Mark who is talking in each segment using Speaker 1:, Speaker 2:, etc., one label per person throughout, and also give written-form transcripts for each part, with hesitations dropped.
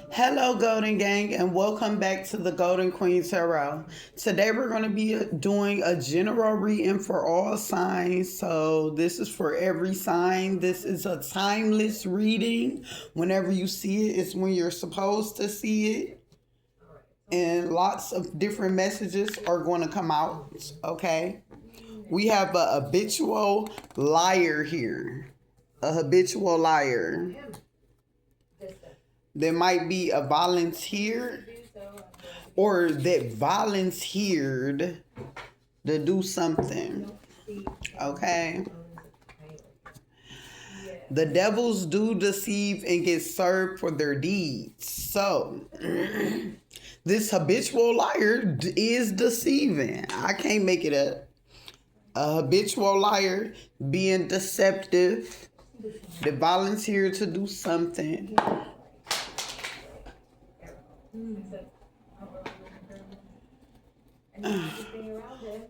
Speaker 1: Hello, Golden Gang, and welcome back to the Golden Queen Tarot. Today, we're going to be doing a general reading for all signs. So, this is for every sign. This is a timeless reading. Whenever you see it, it's when you're supposed to see it. And lots of different messages are going to come out. Okay. We have a habitual liar here. A habitual liar. There might be a volunteer or that volunteered to do something. Okay. The devils do deceive and get served for their deeds. So, this habitual liar is deceiving. I can't make it up. A habitual liar being deceptive. They volunteer to do something.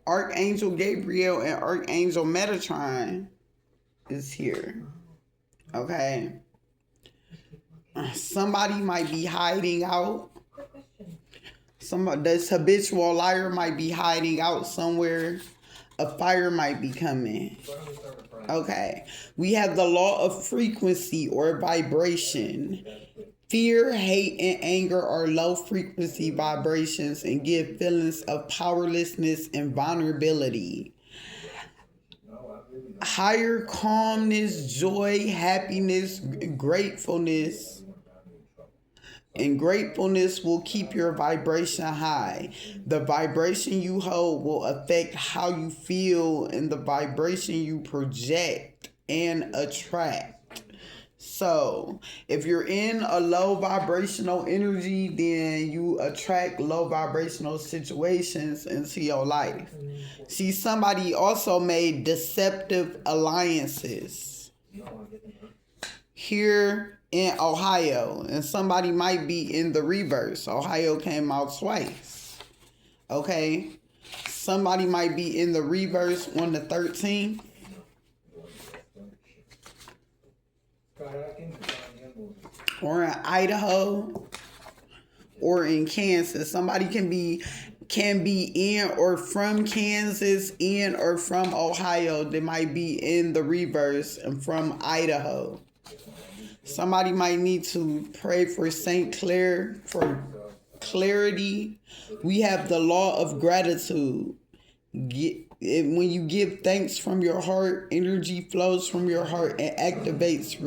Speaker 1: Archangel Gabriel and Archangel Metatron is here. Okay. Somebody might be hiding out. This habitual liar might be hiding out somewhere. A fire might be coming. Okay. We have the law of frequency or vibration. Fear, hate, and anger are low frequency vibrations and give feelings of powerlessness and vulnerability. Higher calmness, joy, happiness, gratefulness. And gratefulness will keep your vibration high. The vibration you hold will affect how you feel and the vibration you project and attract. So, if you're in a low vibrational energy, then you attract low vibrational situations into your life. See, somebody also made deceptive alliances here in Ohio, and somebody might be in the reverse. Ohio came out twice. Okay? Somebody might be in the reverse on the 13th. Or in Idaho, or in Kansas. Somebody can be in or from Kansas, in or from Ohio. They might be in the reverse and from Idaho. Somebody might need to pray for St. Clair for clarity. We have the law of gratitude. When you give thanks from your heart, energy flows from your heart and activates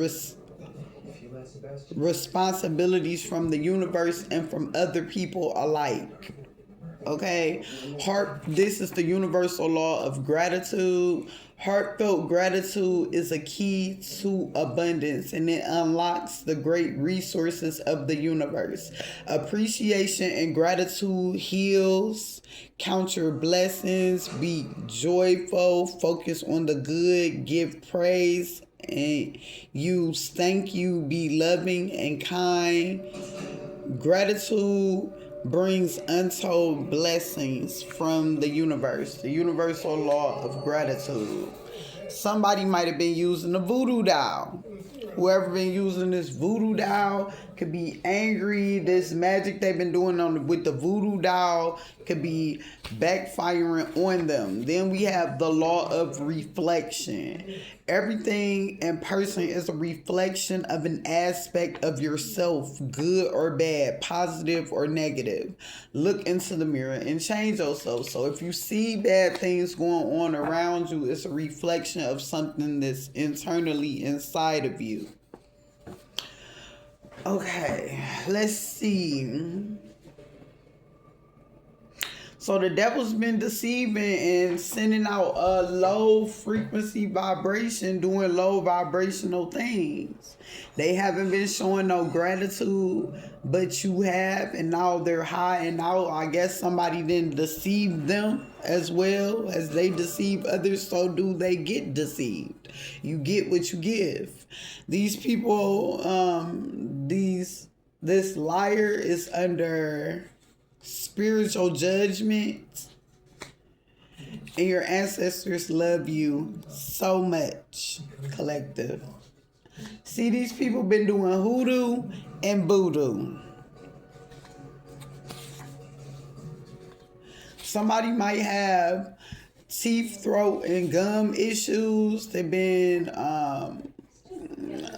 Speaker 1: responsibilities from the universe and from other people alike. Okay? This is the universal law of gratitude. Heartfelt gratitude is a key to abundance, and it unlocks the great resources of the universe. Appreciation and gratitude heals. Count your blessings. Be joyful. Focus on the good. Give praise and use thank you. Be loving and kind. Gratitude brings untold blessings from the universe. The universal law of gratitude. Somebody might have been using the voodoo doll. Whoever been using this voodoo doll could be angry. This magic they've been doing with the voodoo doll could be backfiring on them. Then we have the law of reflection. Everything and person is a reflection of an aspect of yourself, good or bad, positive or negative. Look into the mirror and change yourself. So if you see bad things going on around you, it's a reflection of something that's internally inside of you. Okay, let's see. So the devil's been deceiving and sending out a low frequency vibration, doing low vibrational things. They haven't been showing no gratitude, but you have, and now they're high, and now I guess somebody didn't deceive them as well as they deceive others, so do they get deceived. You get what you give. These people, this liar is under spiritual judgment, and your ancestors love you so much, collective. See, these people been doing hoodoo and voodoo. Somebody might have teeth, throat, and gum issues. They've been,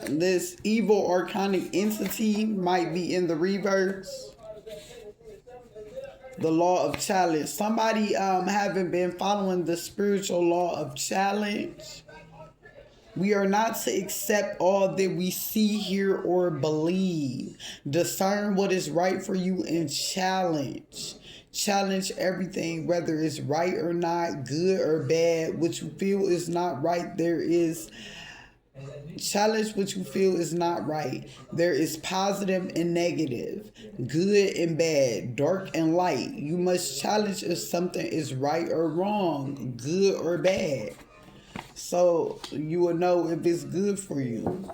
Speaker 1: this evil archonic entity might be in the reverse. The law of challenge. Somebody haven't been following the spiritual law of challenge. We are not to accept all that we see, hear, or believe. Discern what is right for you and challenge. Challenge everything, whether it's right or not, good or bad. What you feel is not right, challenge what you feel is not right. There is positive and negative, good and bad, dark and light. You must challenge if something is right or wrong, good or bad. So you will know if it's good for you.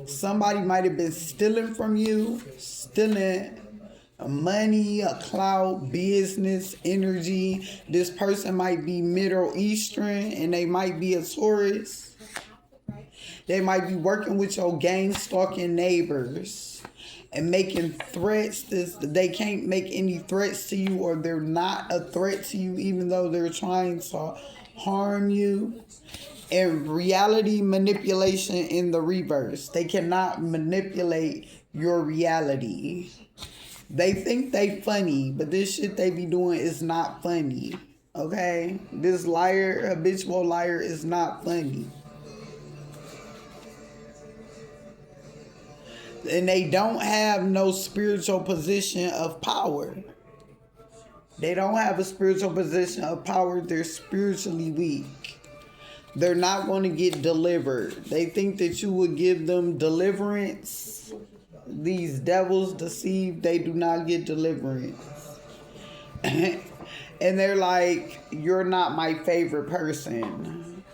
Speaker 1: Somebody might have been stealing from you, stealing money, a clout, business, energy. This person might be Middle Eastern and they might be a Taurus. They might be working with your gang stalking neighbors and making threats. They can't make any threats to you, or they're not a threat to you even though they're trying to harm you. And reality manipulation in the reverse. They cannot manipulate your reality. They think they funny, but this shit they be doing is not funny. Okay? This liar, habitual liar, is not funny. And they don't have no spiritual position of power. They don't have a spiritual position of power. They're spiritually weak. They're not going to get delivered. They think that you would give them deliverance. These devils deceive. They do not get deliverance. And they're like, you're not my favorite person.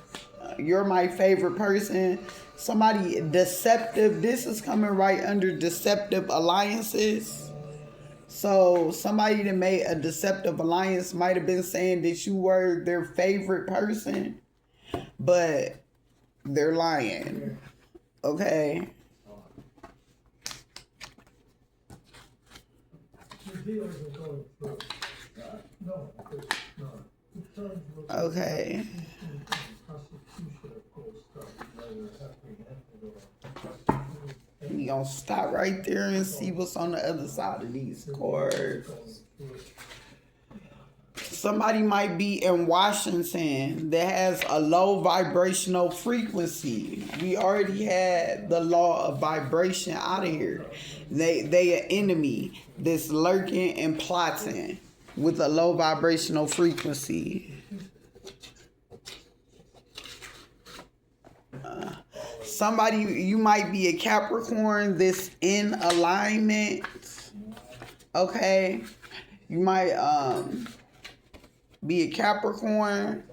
Speaker 1: You're my favorite person. Somebody deceptive. This is coming right under deceptive alliances. So somebody that made a deceptive alliance might have been saying that you were their favorite person, but they're lying. Okay? Okay. We gonna stop right there and see what's on the other side of these cards. Somebody might be in Washington that has a low vibrational frequency. We already had the law of vibration out of here. They an enemy that's lurking and plotting with a low vibrational frequency. Somebody, you might be a Capricorn that's in alignment. Okay? You might be a Capricorn.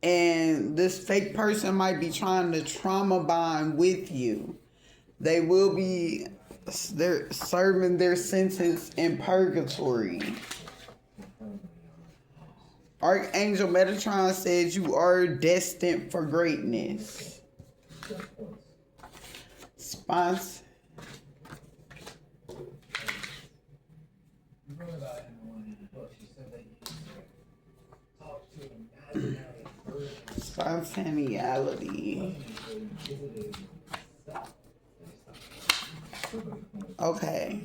Speaker 1: And this fake person might be trying to trauma bond with you. They will be, they're serving their sentence in purgatory. Archangel Metatron says you are destined for greatness. Spontaneity. Okay.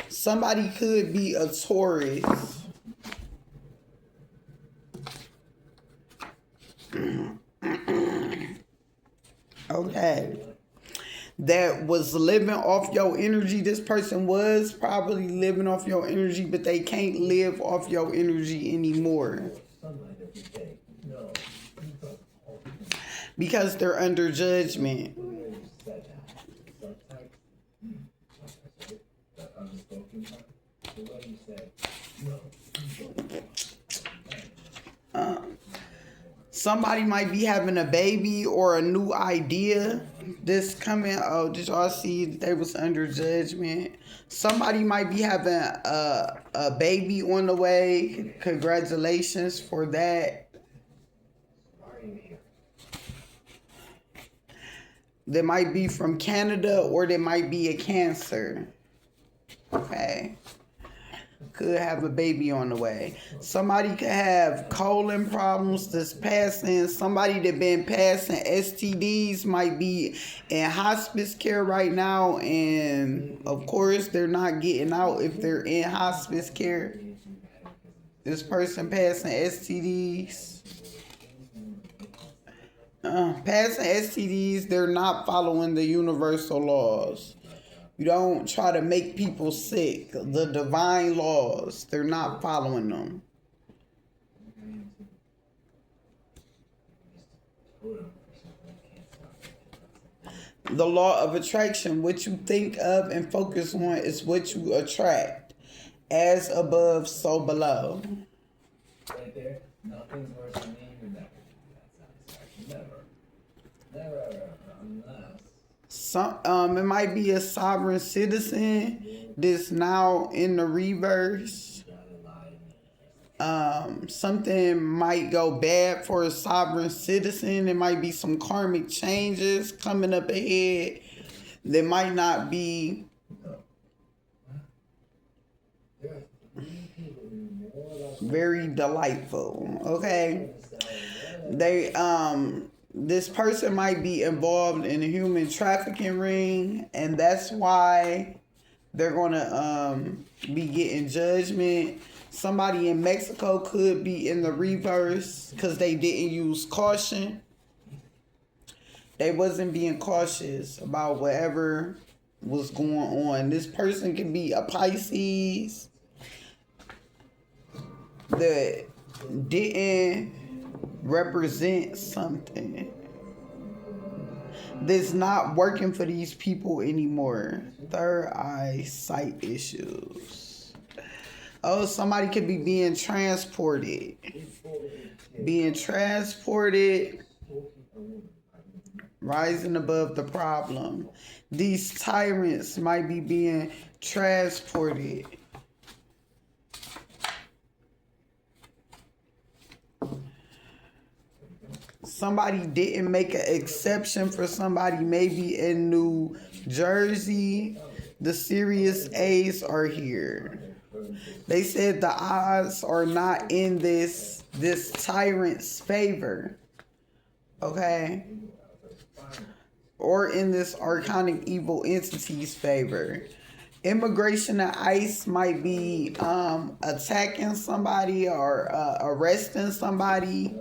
Speaker 1: Somebody could be a Taurus. Okay. That was living off your energy. This person was probably living off your energy, but they can't live off your energy anymore. Because they're under judgment. Somebody might be having a baby or a new idea this coming. Oh, did y'all see they was under judgment? Somebody might be having a baby on the way. Congratulations for that. They might be from Canada or they might be a Cancer. Okay. could have a baby on the way. Somebody could have colon problems that's passing. Somebody that been passing STDs might be in hospice care right now, and of course they're not getting out if they're in hospice care. This person passing STDs. Passing STDs, they're not following the universal laws. You don't try to make people sick. The divine laws, they're not following them. The law of attraction, what you think of and focus on is what you attract. As above, so below.
Speaker 2: Right there, nothing's worse than me with that satisfaction. Never ever, unless.
Speaker 1: It might be a sovereign citizen that's now in the reverse. Something might go bad for a sovereign citizen. There might be some karmic changes coming up ahead that might not be very delightful. Okay, this person might be involved in a human trafficking ring, and that's why they're gonna be getting judgment. Somebody in Mexico could be in the reverse because they didn't use caution. They wasn't being cautious about whatever was going on. This person can be a Pisces that didn't represent something that's not working for these people anymore. Third eye sight issues. Oh, somebody could be being transported. Rising above the problem. These tyrants might be being transported. Somebody didn't make an exception for somebody maybe in New Jersey. The serious A's are here. They said the odds are not in this tyrant's favor. Okay? Or in this archonic evil entity's favor. Immigration and ICE might be attacking somebody or arresting somebody.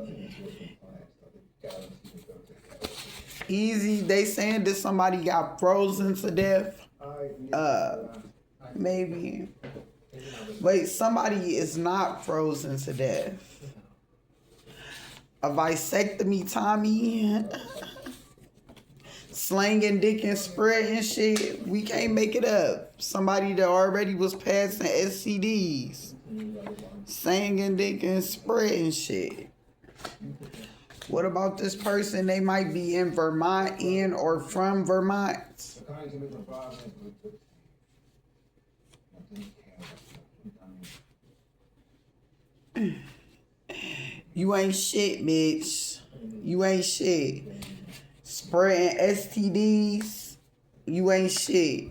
Speaker 1: Easy, they saying that somebody got frozen to death. Maybe. Wait, somebody is not frozen to death. A vasectomy Tommy. Slanging dick and spreading shit. We can't make it up. Somebody that already was passing STDs. Slanging dick and spreading shit. What about this person? They might be in Vermont, in or from Vermont. You ain't shit, bitch. You ain't shit. Spreading STDs. You ain't shit.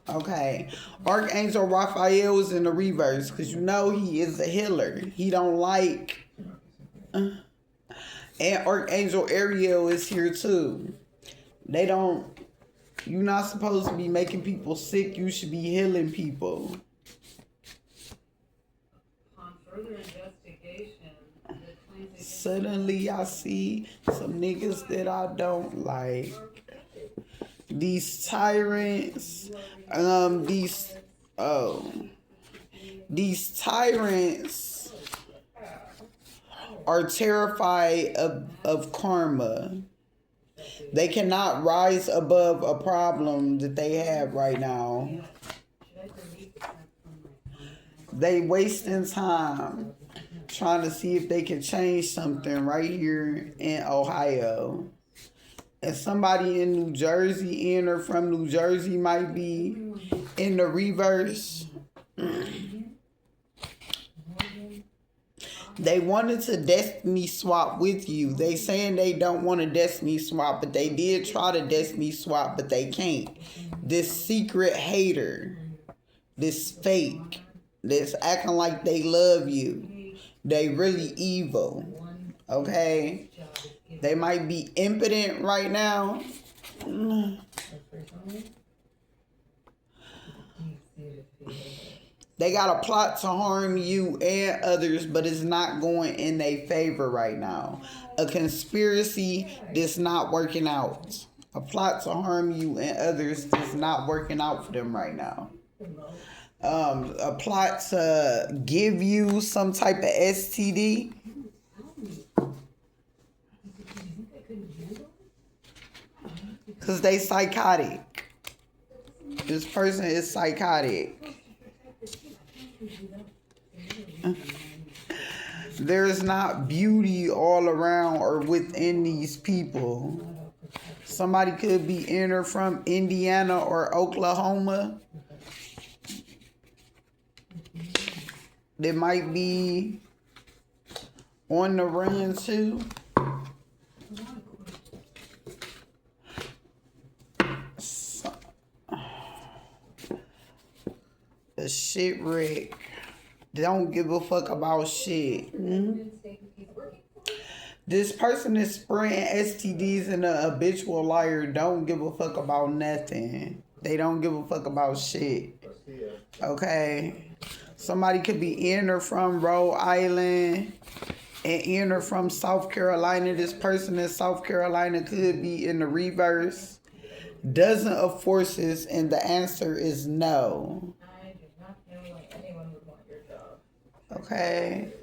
Speaker 1: Okay. Archangel Raphael is in the reverse because you know he is a healer. He don't like... And Archangel Ariel is here too. They don't... You're not supposed to be making people sick. You should be healing people.
Speaker 3: Upon further investigation,
Speaker 1: suddenly I see some niggas that I don't like. These tyrants, these tyrants are terrified of karma. They cannot rise above a problem that they have right now. They wasting time trying to see if they can change something right here in Ohio. And somebody in New Jersey, in or from New Jersey, might be in the reverse. They wanted to destiny swap with you. They saying they don't want to destiny swap, but they did try to destiny swap, but they can't. This secret hater, this fake, that's acting like they love you. They really evil. Okay? They might be impotent right now. They got a plot to harm you and others, but it's not going in their favor right now. A conspiracy that's not working out. A plot to harm you and others that's not working out for them right now. A plot to give you some type of STD. Because they psychotic. This person is psychotic. There's not beauty all around or within these people. Somebody could be in or from Indiana or Oklahoma. They might be on the run too. A shit wreck. Don't give a fuck about shit. This person is spreading STDs and a habitual liar. Don't give a fuck about nothing. They don't give a fuck about shit. Okay? Somebody could be in or from Rhode Island and in or from South Carolina. This person in South Carolina could be in the reverse. Dozen of forces, and the answer is no. Okay.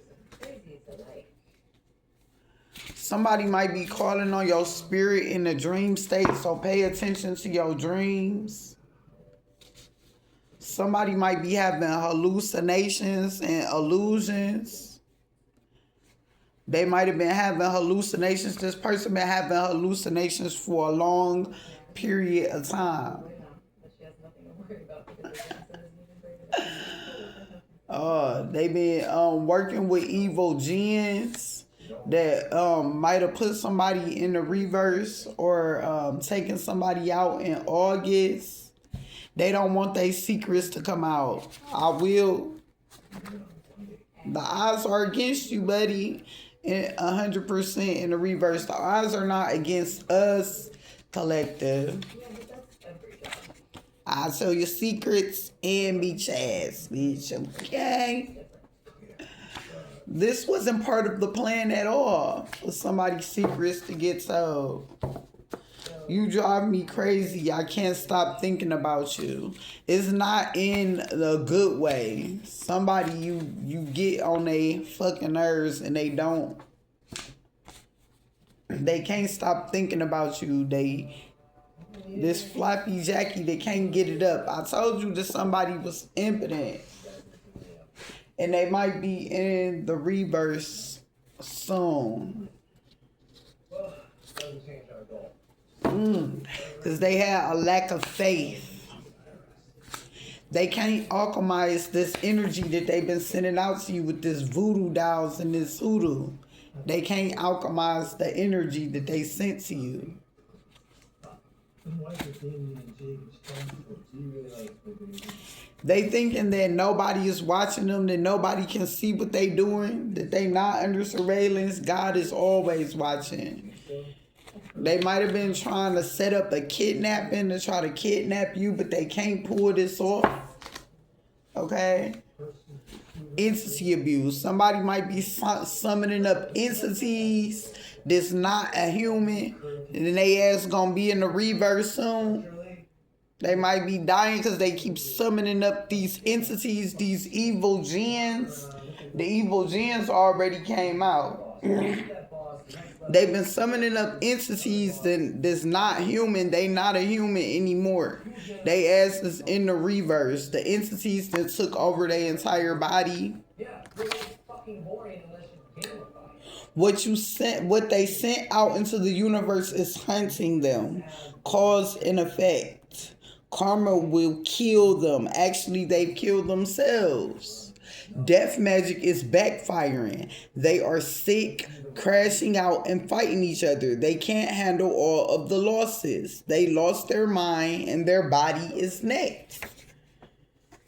Speaker 1: Somebody might be calling on your spirit in the dream state, so pay attention to your dreams. Somebody might be having hallucinations and illusions. They might have been having hallucinations. This person been having hallucinations for a long period of time. They been working with evil jinns that might have put somebody in the reverse or taken somebody out in August. They don't want their secrets to come out. I will. The odds are against you, buddy. 100% in the reverse. The odds are not against us, collective. I'll tell your secrets and beat your ass, bitch. Okay? This wasn't part of the plan at all for somebody's secrets to get told. You drive me crazy. I can't stop thinking about you. It's not in the good way. Somebody you get on their fucking nerves and they can't stop thinking about you. This floppy Jackie, they can't get it up. I told you that somebody was impotent. And they might be in the reverse soon. Because they had a lack of faith. They can't alchemize this energy that they've been sending out to you with this voodoo dolls and this hoodoo. They can't alchemize the energy that they sent to you. They thinking that nobody is watching them, that nobody can see what they doing, that they not under surveillance. God is always watching. They might have been trying to set up a kidnapping to try to kidnap you, but they can't pull this off. Okay? Entity abuse. Somebody might be summoning up entities that's not a human, and then they ass gonna be in the reverse soon. They might be dying because they keep summoning up these entities, these evil jinns. The evil jinns already came out. They've been summoning up entities that's not human. They not a human anymore. They ass is in the reverse. The entities that took over their entire body. What they sent out into the universe is hunting them. Cause and effect. Karma will kill them. Actually, they've killed themselves. Death magic is backfiring. They are sick, crashing out, and fighting each other. They can't handle all of the losses. They lost their mind and their body is next.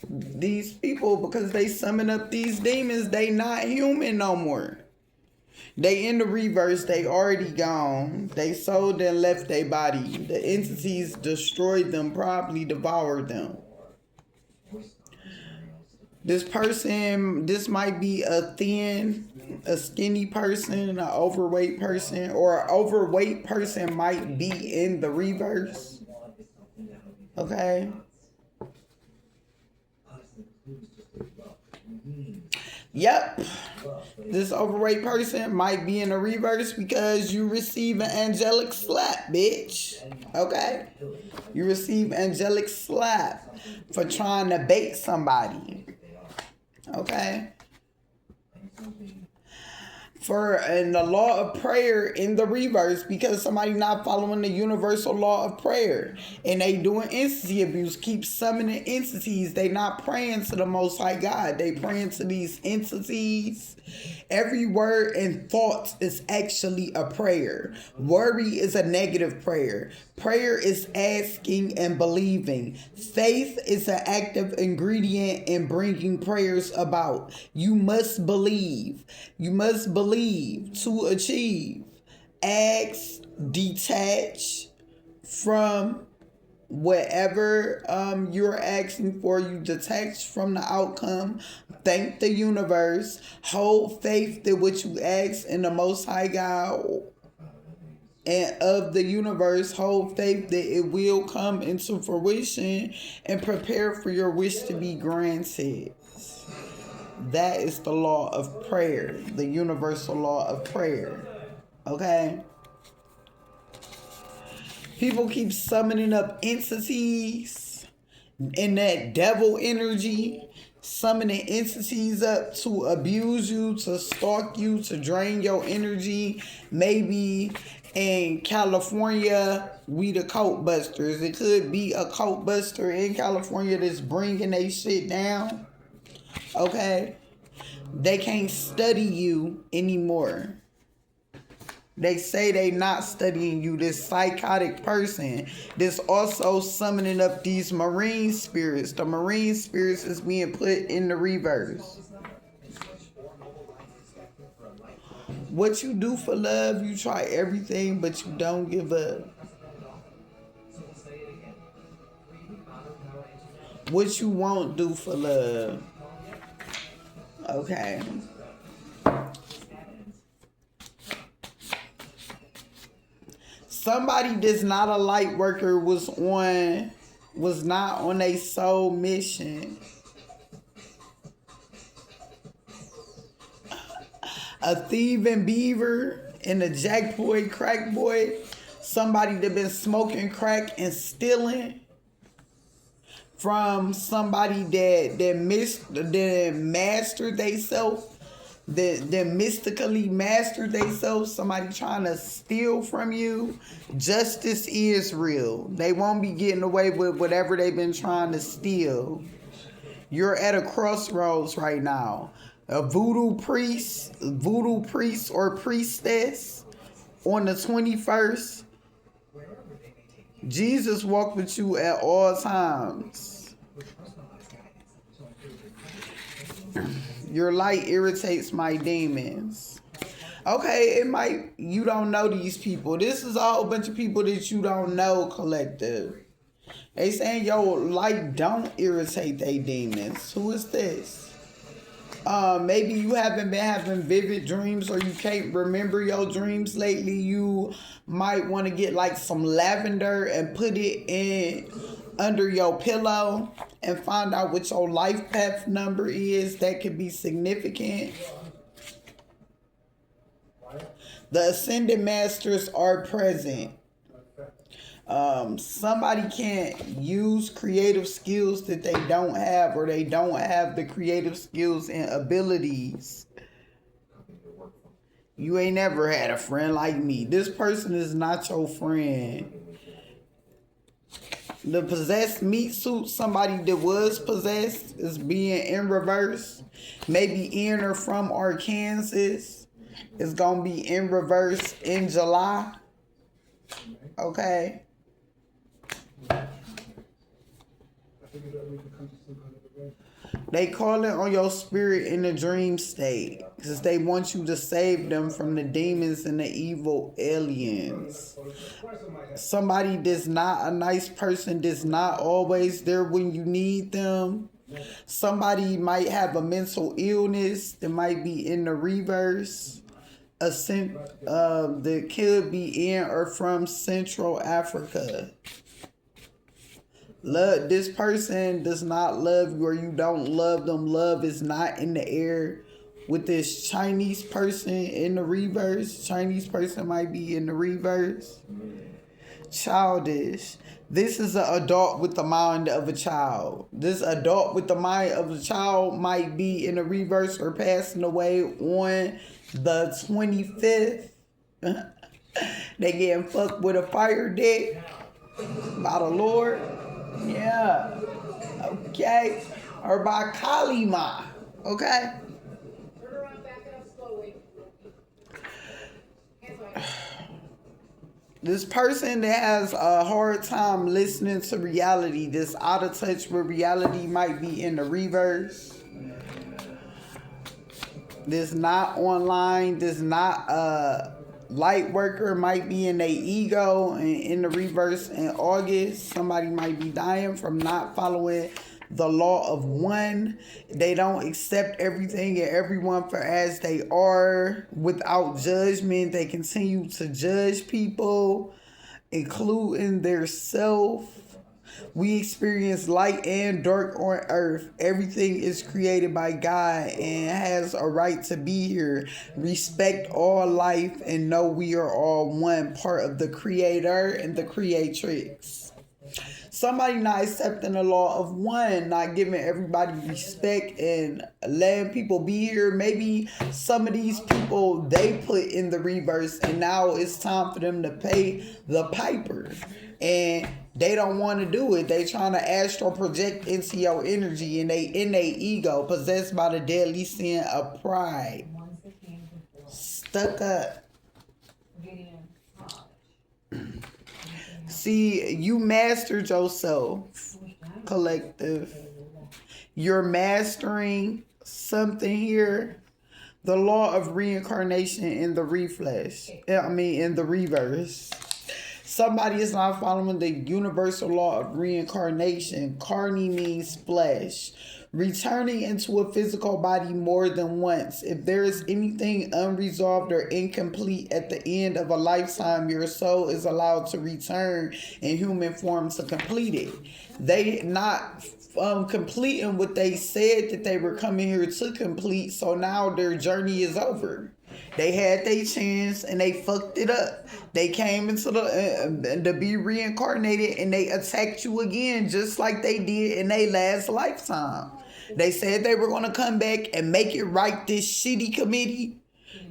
Speaker 1: These people, because they summon up these demons, they not human no more. They in the reverse, they already gone. They sold and left their body. The entities destroyed them, probably devoured them. This person, this might be a skinny person, an overweight person, or an overweight person might be in the reverse. Okay? Yep. This overweight person might be in the reverse because you receive an angelic slap, bitch. Okay? You receive angelic slap for trying to bait somebody. Okay? In the law of prayer in the reverse, because somebody not following the universal law of prayer and they doing entity abuse, keep summoning entities. They not praying to the Most High God. They praying to these entities. Every word and thought is actually a prayer. Worry is a negative prayer. Prayer is asking and believing. Faith is an active ingredient in bringing prayers about. You must believe. You must believe to achieve. Ask, detach from whatever you're asking for. You detach from the outcome. Thank the universe. Hold faith that what you ask in the Most High God and of the universe. Hold faith that it will come into fruition and prepare for your wish to be granted. That is the law of prayer, the universal law of prayer. Okay? People keep summoning up entities in that devil energy, summoning entities up to abuse you, to stalk you, to drain your energy. Maybe in California, we the cult busters. It could be a cult buster in California that's bringing they shit down. Okay? They can't study you anymore. They say they not studying you. This psychotic person that's also summoning up these marine spirits. The marine spirits is being put in the reverse. What you do for love, you try everything, but you don't give up. What you won't do for love. Okay. Somebody that's not a light worker was not on a soul mission. A thieving beaver and a jack boy, crack boy. Somebody that been smoking crack and stealing from somebody that mastered themselves. That mystically mastered themselves, somebody trying to steal from you. Justice is real. They won't be getting away with whatever they've been trying to steal. You're at a crossroads right now. A voodoo priest or priestess on the 21st. Jesus walked with you at all times. Your light irritates my demons. Okay, you don't know these people. This is a whole bunch of people that you don't know, collective. They saying your light don't irritate they demons. Who is this? Maybe you haven't been having vivid dreams or you can't remember your dreams lately. You might want to get like some lavender and put it in under your pillow and find out what your life path number is. That could be significant. The ascended masters are present. Somebody can't use creative skills that they don't have, or they don't have the creative skills and abilities. You ain't never had a friend like me. This person is not your friend. The possessed meat suit, somebody that was possessed, is being in reverse. Maybe in or from Arkansas. It's going to be in reverse in July. Okay. They call it on your spirit in the dream state because they want you to save them from the demons and the evil aliens. Somebody that's not a nice person, that's not always there when you need them. Somebody might have a mental illness that might be in the reverse. That could be in or from Central Africa. Love, this person does not love you or you don't love them. Love is not in the air with this Chinese person in the reverse. Chinese person might be in the reverse. Childish. This is an adult with the mind of a child. This adult with the mind of a child might be in the reverse or passing away on the 25th. They getting fucked with a fire dick by the Lord. Yeah. Okay. Or by Kalima. Okay.
Speaker 3: Turn around, back it up slowly.
Speaker 1: This person that has a hard time listening to reality, this out of touch with reality, might be in the reverse. This not online, this not light worker, might be in their ego and in the reverse in August. Somebody might be dying from not following the law of one. They don't accept everything and everyone for as they are without judgment. They continue to judge people, including their self. We experience light and dark on earth. Everything is created by God and has a right to be here. Respect all life and know we are all one, part of the creator and the creatrix. Somebody not accepting the law of one, not giving everybody respect and letting people be here. Maybe some of these people they put in the reverse and now it's time for them to pay the piper. And they don't want to do it. They trying to astral project into your energy and they in their ego, possessed by the deadly sin of pride. Stuck up. See, you mastered yourself, collective. You're mastering something here. The law of reincarnation in the in the reverse. Somebody is not following the universal law of reincarnation. Carne means flesh. Returning into a physical body more than once. If there is anything unresolved or incomplete at the end of a lifetime, your soul is allowed to return in human form to complete it. They not completing what they said that they were coming here to complete, so now their journey is over. They had their chance and they fucked it up. They came into to be reincarnated and they attacked you again just like they did in their last lifetime. They said they were going to come back and make it right, this shitty committee.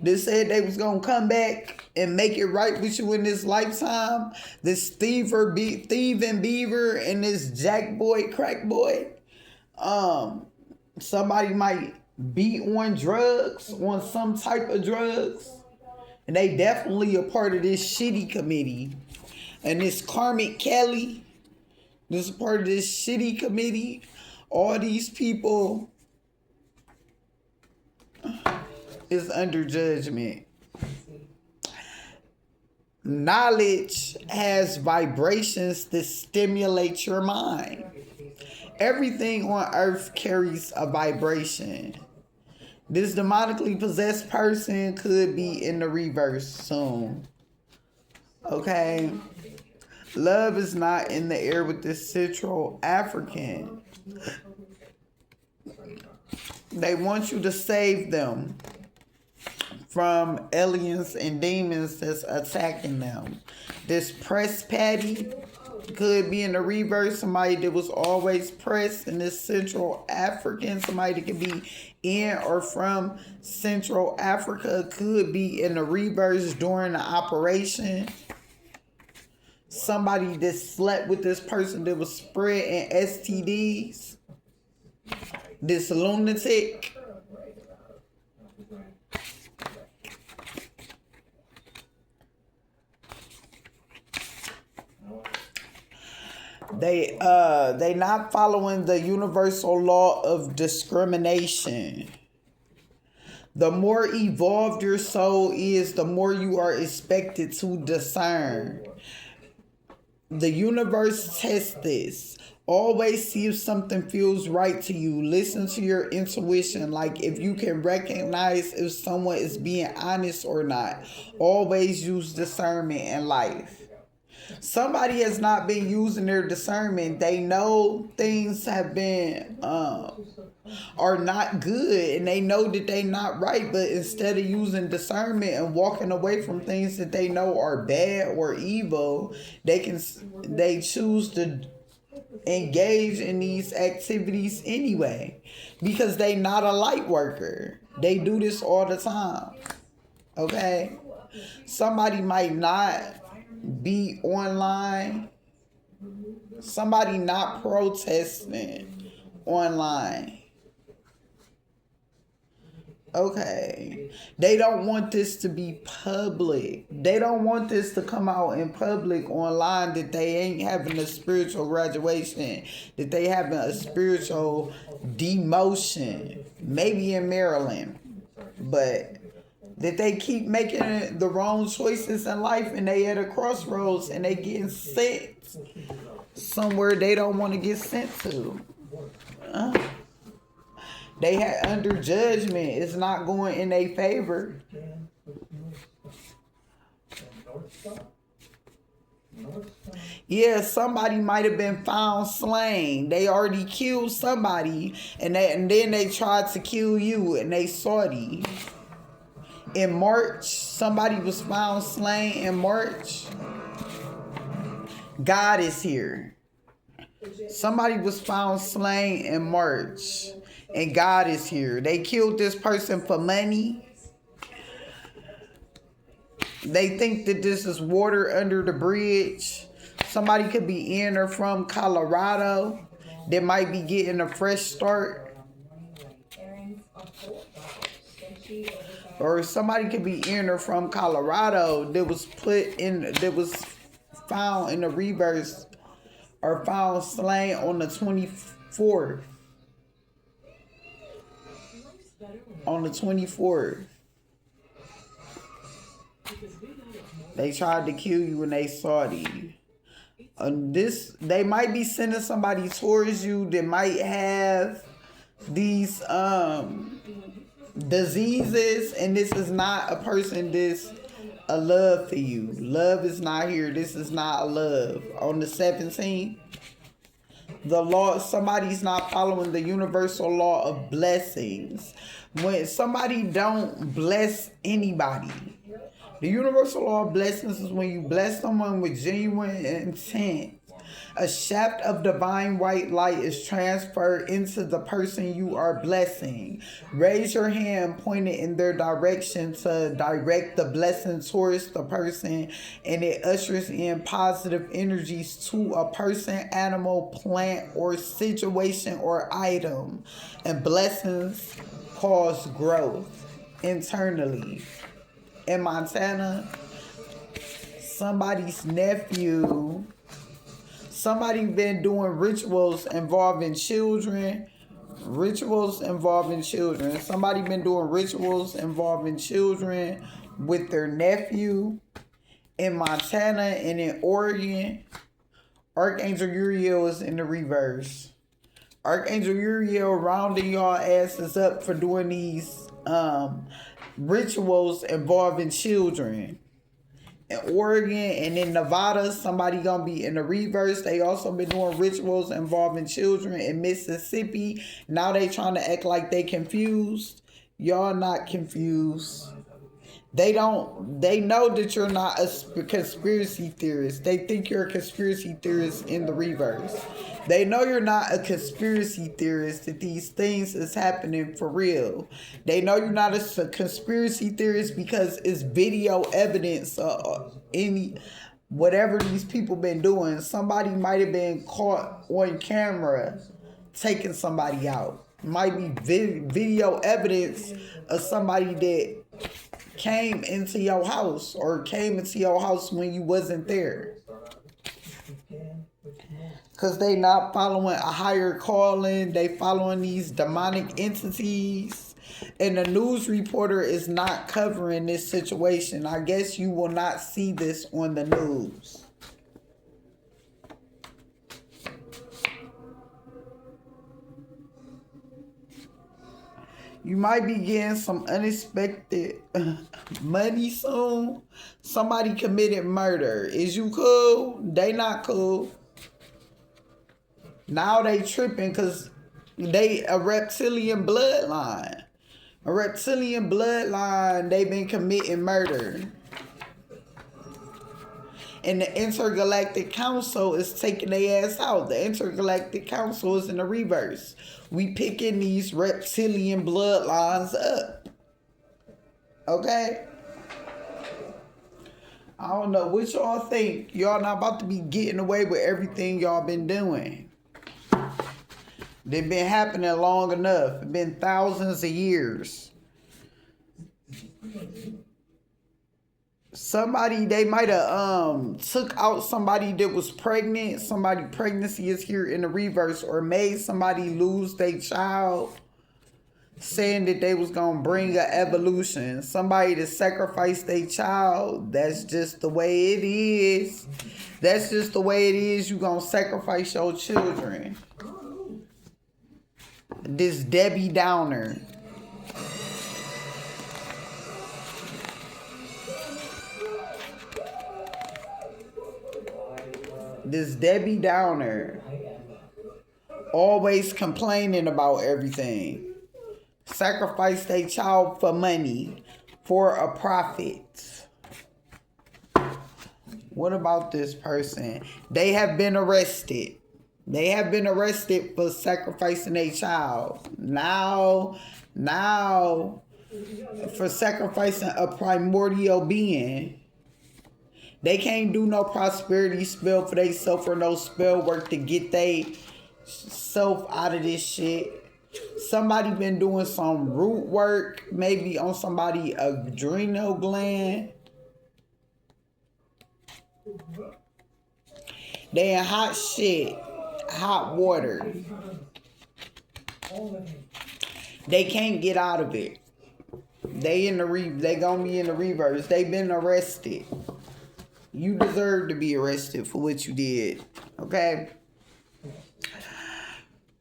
Speaker 1: They said they was going to come back and make it right with you in this lifetime. This thieving beaver and this jack boy, crack boy. Somebody might be on drugs, on some type of drugs. And they definitely a part of this shitty committee. And this Karmic Kelly, this is part of this shitty committee. All these people is under judgment. Knowledge has vibrations that stimulate your mind. Everything on earth carries a vibration. This demonically possessed person could be in the reverse soon. Okay? Love is not in the air with this Central African. They want you to save them from aliens and demons that's attacking them. This press patty could be in the reverse. Somebody that was always pressed in this Central African. Somebody that could be in or from Central Africa could be in the reverse during the operation. somebody that slept with this person that was spreading STDs, this lunatic. They not following the universal law of discrimination. The more evolved your soul is, the more you are expected to discern. The universe tests this. Always see if something feels right to you. Listen to your intuition. Like if you can recognize if someone is being honest or not. Always use discernment in life. Somebody has not been using their discernment. They know things have been are not good, and they know that they not right, but instead of using discernment and walking away from things that they know are bad or evil, they choose to engage in these activities anyway, because they not a light worker. They do this all the time. Okay? Somebody might not be online. Somebody not protesting online. Okay. They don't want this to be public. They don't want this to come out in public online, that they ain't having a spiritual graduation, that they having a spiritual demotion. Maybe in Maryland. But that they keep making the wrong choices in life, and they at a crossroads, and they getting sent somewhere they don't want to get sent to. They had under judgment. It's not going in their favor. Yeah, somebody might have been found slain. They already killed somebody, and then they tried to kill you, and they Saudi. In March, somebody was found slain in March. God is here. Somebody was found slain in March, and God is here. They killed this person for money. They think that this is water under the bridge. Somebody could be in or from Colorado. They might be getting a fresh start. Or somebody could be in or from Colorado that was found in the reverse, or found slain on the 24th. On the 24th. They tried to kill you when they saw you. They might be sending somebody towards you that might have these diseases, and this is not a person that's a love for you. Love is not here. This is not a love. On the 17th, the law, somebody's not following the universal law of blessings. When somebody don't bless anybody, the universal law of blessings is when you bless someone with genuine intent. A shaft of divine white light is transferred into the person you are blessing. Raise your hand pointed in their direction to direct the blessing towards the person, and it ushers in positive energies to a person, animal, plant, or situation or item. And blessings cause growth internally. In Montana, somebody's nephew, somebody been doing rituals involving children. Somebody been doing rituals involving children with their nephew in Montana and in Oregon. Archangel Uriel is in the reverse. Archangel Uriel rounding y'all asses up for doing these rituals involving children. In Oregon and in Nevada, somebody gonna be in the reverse. They also been doing rituals involving children in Mississippi. Now they trying to act like they confused. Y'all not confused. They know that you're not a conspiracy theorist. They think you're a conspiracy theorist in the reverse. They know you're not a conspiracy theorist, that these things is happening for real. They know you're not a conspiracy theorist because it's video evidence whatever these people been doing, somebody might have been caught on camera taking somebody out. Might be video evidence of somebody that came into your house or came into your house when you wasn't there. Because they not following a higher calling. They following these demonic entities. And the news reporter is not covering this situation. I guess you will not see this on the news. You might be getting some unexpected money soon. Somebody committed murder. Is you cool? They not cool. Now they tripping because they a reptilian bloodline. A reptilian bloodline, they been committing murder. And the Intergalactic Council is taking their ass out. The Intergalactic Council is in the reverse. We picking these reptilian bloodlines up. Okay? I don't know what y'all think. Y'all not about to be getting away with everything y'all been doing. They've been happening long enough. It's been thousands of years. Somebody, they might have took out somebody that was pregnant. Somebody pregnancy is here in the reverse, or made somebody lose their child, saying that they was gonna bring an evolution. Somebody to sacrifice their child. That's just the way it is. That's just the way it is. You gonna sacrifice your children. This Debbie Downer. This Debbie Downer. Always complaining about everything. Sacrifice their child for money. For a profit. What about this person? They have been arrested. They have been arrested for sacrificing their child. Now, for sacrificing a primordial being. They can't do no prosperity spell for themselves or no spell work to get they self out of this shit. Somebody been doing some root work, maybe on somebody's adrenal gland. They in hot shit. Hot water. They can't get out of it. They gonna be in the reverse. They been arrested. You deserve to be arrested for what you did. Okay?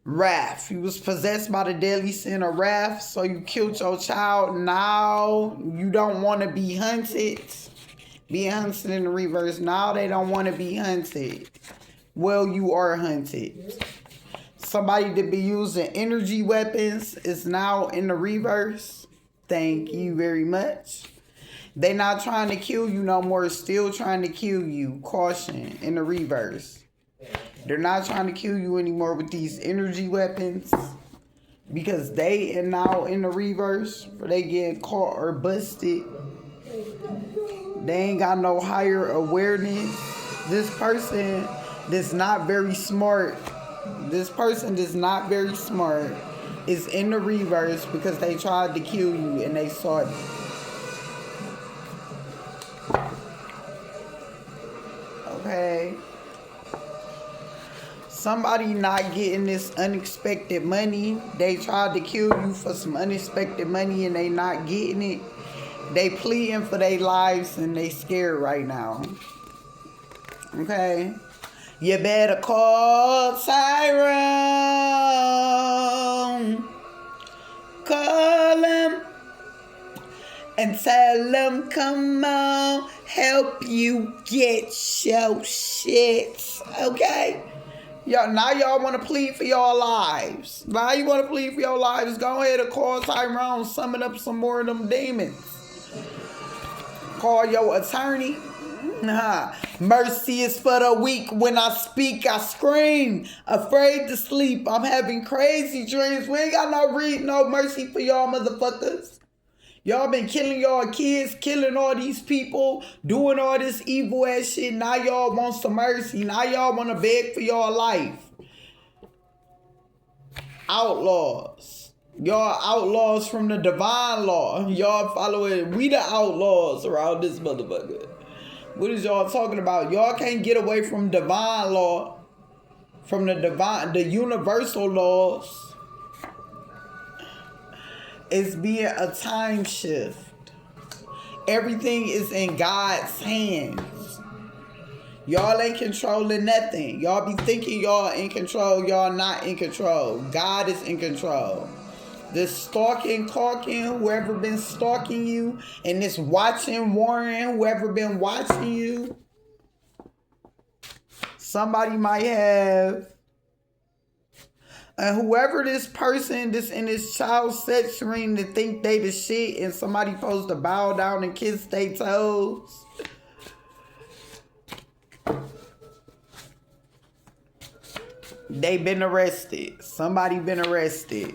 Speaker 1: Wrath. You was possessed by the deadly sin of wrath, so you killed your child. Now you don't want to be hunted. Being hunted in the reverse. Now they don't want to be hunted. Well, you are hunted. Somebody that be using energy weapons is now in the reverse. Thank you very much. They not trying to kill you no more. Still trying to kill you. Caution in the reverse. They're not trying to kill you anymore with these energy weapons. Because they are now in the reverse. For they get caught or busted. They ain't got no higher awareness. This person that's not very smart. This person that's not very smart is in the reverse because they tried to kill you and they saw it. Okay. Somebody not getting this unexpected money. They tried to kill you for some unexpected money and they not getting it. They pleading for their lives and they scared right now. Okay. You better call Tyrone. Call him and tell him, come on, help you get your shit. Okay? Y'all want to plead for your lives. Now you want to plead for your lives. Go ahead and call Tyrone. Summon up some more of them demons. Call your attorney. Mercy is for the weak. When I speak, I scream. Afraid to sleep. I'm having crazy dreams. We ain't got no mercy for y'all motherfuckers. Y'all been killing y'all kids, killing all these people, doing all this evil ass shit. Now y'all want some mercy. Now y'all want to beg for y'all life. Outlaws. Y'all outlaws from the divine law. Y'all following, we the outlaws around this motherfucker. What is y'all talking about? Y'all can't get away from divine law, from the universal laws. It's being a time shift. Everything is in God's hands. Y'all ain't controlling nothing. Y'all be thinking y'all in control. Y'all not in control. God is in control. This stalking, caulking, whoever been stalking you, and this watching, warring, whoever been watching you, somebody might have. And whoever this person this in this child sex ring to think they the shit and somebody supposed to bow down and kiss their toes. They been arrested. Somebody been arrested.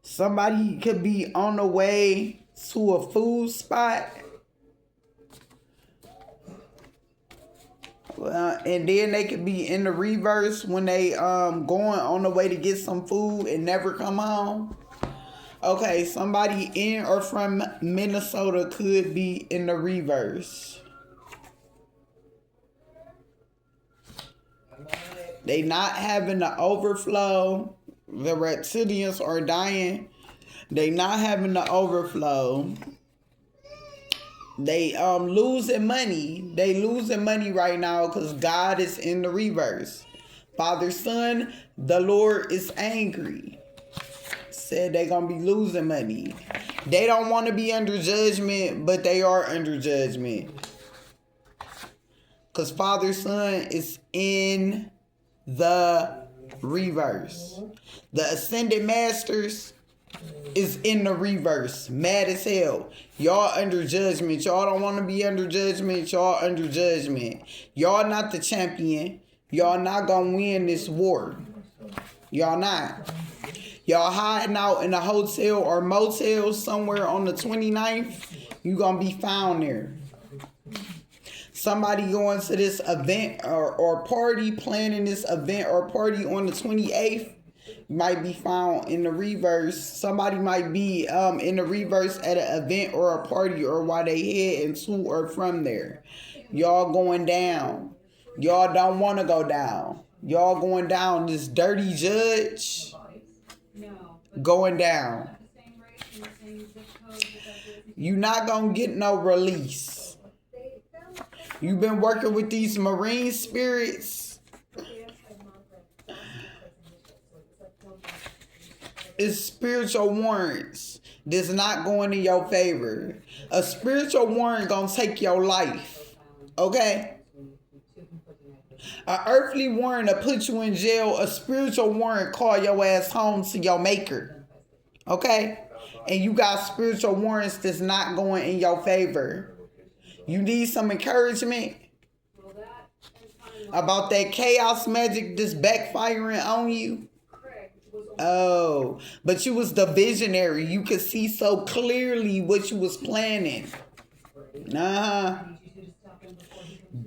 Speaker 1: Somebody could be on the way to a food spot. And then they could be in the reverse when they going on the way to get some food and never come home. Okay, somebody in or from Minnesota could be in the reverse. They not having the overflow. The reptilians are dying. They not having the overflow. They losing money. They losing money right now because God is in the reverse. Father, Son, the Lord is angry. Said they gonna be losing money. They don't want to be under judgment, but they are under judgment. Because Father, Son is in the reverse. The ascended masters is in the reverse. Mad as hell. Y'all under judgment. Y'all don't want to be under judgment. Y'all under judgment. Y'all not the champion. Y'all not gonna win this war. Y'all not. Y'all hiding out in a hotel or motel somewhere on the 29th. You gonna be found there. Somebody going to this event or party, planning this event or party on the 28th. Might be found in the reverse. Somebody might be in the reverse at an event or a party or while they heading to or from there. Y'all going down. Y'all don't want to go down. Y'all going down. This dirty judge going down. You not going to get no release. You been working with these marine spirits. It's spiritual warrants that's not going in your favor. A spiritual warrant gonna take your life. Okay? An earthly warrant to put you in jail. A spiritual warrant call your ass home to your maker. Okay? And you got spiritual warrants that's not going in your favor. You need some encouragement about that chaos magic that's backfiring on you. Oh, but you was the visionary. You could see so clearly what you was planning.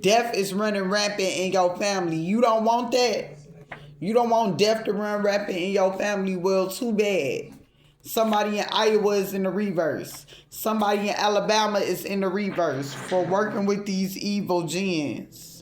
Speaker 1: Death is running rampant in your family. You don't want that. You don't want death to run rampant in your family. Well, too bad. Somebody in Iowa is in the reverse. Somebody in Alabama is in the reverse for working with these evil jinns.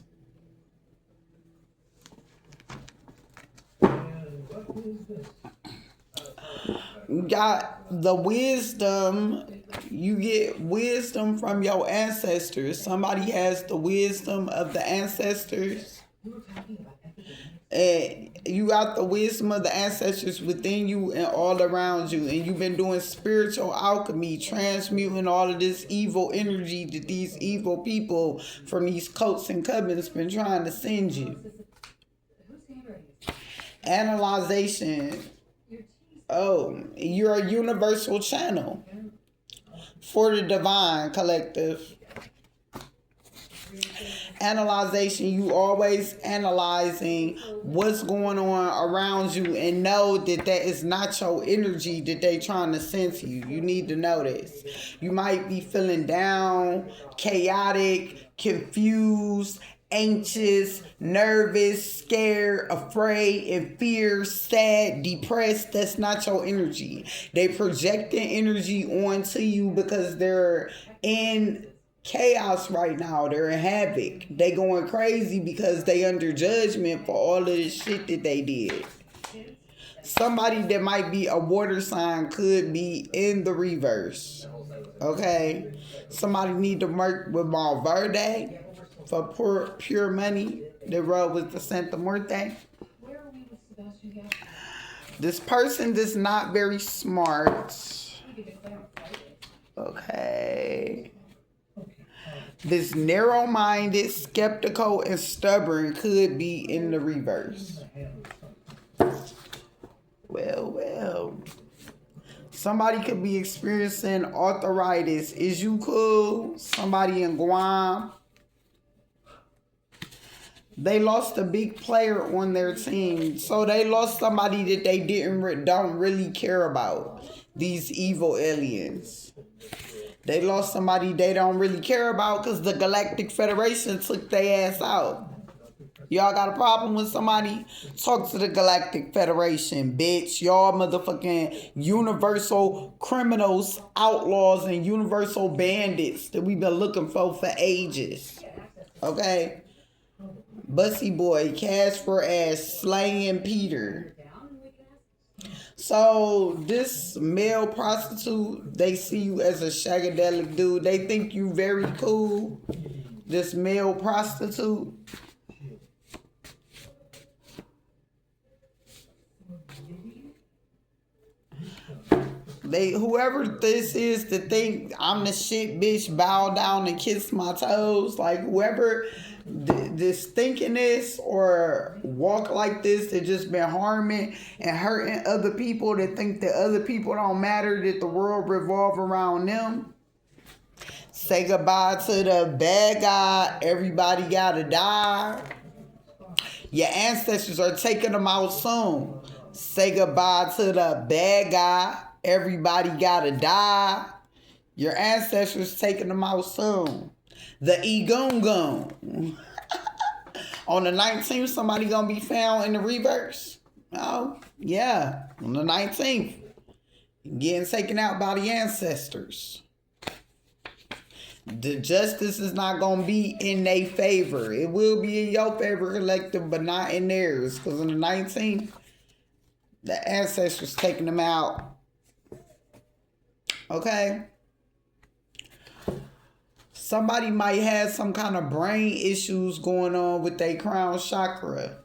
Speaker 1: You got the wisdom. You get wisdom from your ancestors. Somebody has the wisdom of the ancestors. And you got the wisdom of the ancestors within you and all around you. And you've been doing spiritual alchemy, transmuting all of this evil energy that these evil people from these cults and covens been trying to send you. Analyzation. Oh, you're a universal channel for the divine collective. analyzation. You always analyzing what's going on around you, and know that that is not your energy that they trying to send to you. You need to know this. You might be feeling down, chaotic, confused, anxious, nervous, scared, afraid, in fear, sad, depressed. That's not your energy. They projecting energy onto you because they're in chaos right now. They're in havoc. They going crazy because they under judgment for all of this shit that they did. Somebody that might be a water sign could be in the reverse. Okay? Somebody need to work with Malverde for pure money. They rub with the Santa Muerte. This person is not very smart. Okay. This narrow-minded, skeptical, and stubborn could be in the reverse. Well. Somebody could be experiencing arthritis. Is you cool? Somebody in Guam. They lost a big player on their team. So they lost somebody that they don't really care about. These evil aliens. They lost somebody they don't really care about because the Galactic Federation took their ass out. Y'all got a problem with somebody? Talk to the Galactic Federation, bitch. Y'all motherfucking universal criminals, outlaws, and universal bandits that we've been looking for ages. Okay? Bussy Boy, Cash for Ass, Slaying Peter. So this male prostitute, they see you as a shagadelic dude. They think you very cool. This male prostitute. Whoever this is to think I'm the shit, bitch, bow down and kiss my toes. Like whoever this thinking this or walk like this, that just been harming and hurting other people, that think that other people don't matter, that the world revolve around them. Say goodbye to the bad guy. Everybody gotta die. Your ancestors are taking them out soon. Say goodbye to the bad guy. Everybody gotta die. Your ancestors taking them out soon. The Egungun. On the 19th, somebody gonna be found in the reverse. Oh, yeah. On the 19th. Getting taken out by the ancestors. The justice is not gonna be in their favor. It will be in your favor, collective, but not in theirs. Because on the 19th, the ancestors taking them out. Okay? Somebody might have some kind of brain issues going on with their crown chakra.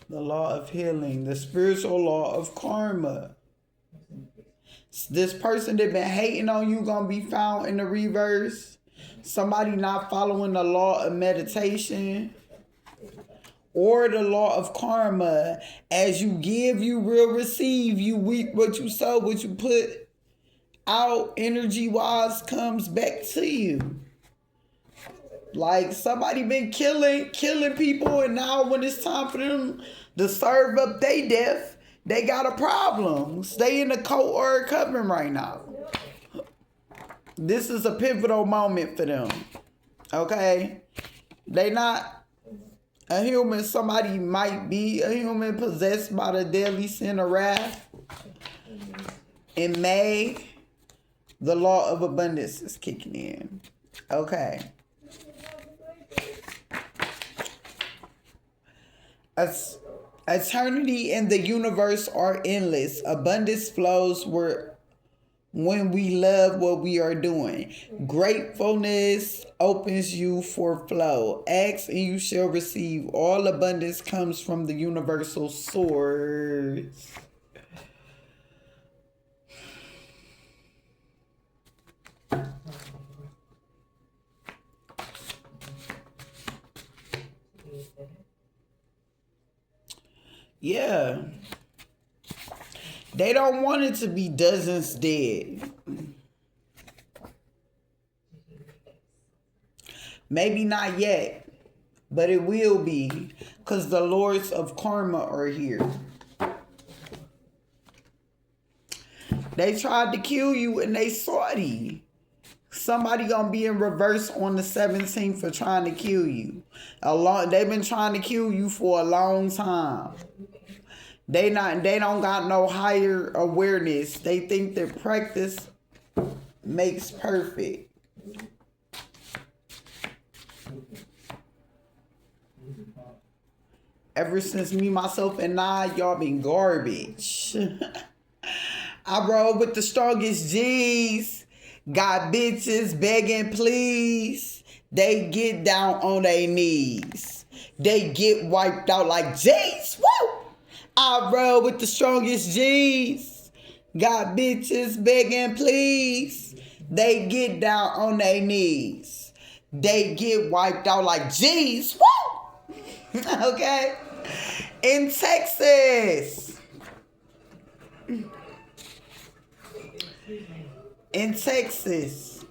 Speaker 1: The law of healing, the spiritual law of karma. This person that been hating on you gonna be found in the reverse. Somebody not following the law of meditation or the law of karma. As you give, you will receive. You reap what you sow, what you put out energy-wise comes back to you. Like somebody been killing people, and now when it's time for them to serve up their death, they got a problem. Stay in the cult or a coven right now. This is a pivotal moment for them. Okay? They not a human. Somebody might be a human possessed by the deadly sin of wrath. In May, the law of abundance is kicking in. Okay. Eternity and the universe are endless. Abundance flows when we love what we are doing. Gratefulness opens you for flow. Ask and you shall receive. All abundance comes from the universal source. Yeah. They don't want it to be dozens dead. Maybe not yet, but it will be, because the lords of karma are here. They tried to kill you and they sorry. Somebody gonna be in reverse on the 17th for trying to kill you. They've been trying to kill you for a long time. They don't got no higher awareness. They think that practice makes perfect. Ever since me, myself, and I, y'all been garbage. I roll with the strongest G's. Got bitches begging please. They get down on their knees. They get wiped out like G's. Woo! I roll with the strongest G's. Got bitches begging please. They get down on their knees. They get wiped out like G's. Woo! Okay? In Texas. In Texas.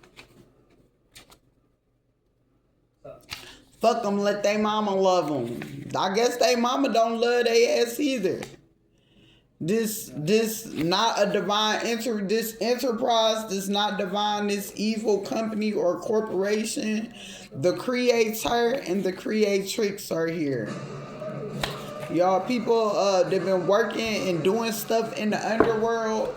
Speaker 1: Fuck them, let they mama love them. I guess they mama don't love they ass either. This not a divine this enterprise, this not divine, this evil company or corporation. The creator and the creatrix are here. Y'all people, they've been working and doing stuff in the underworld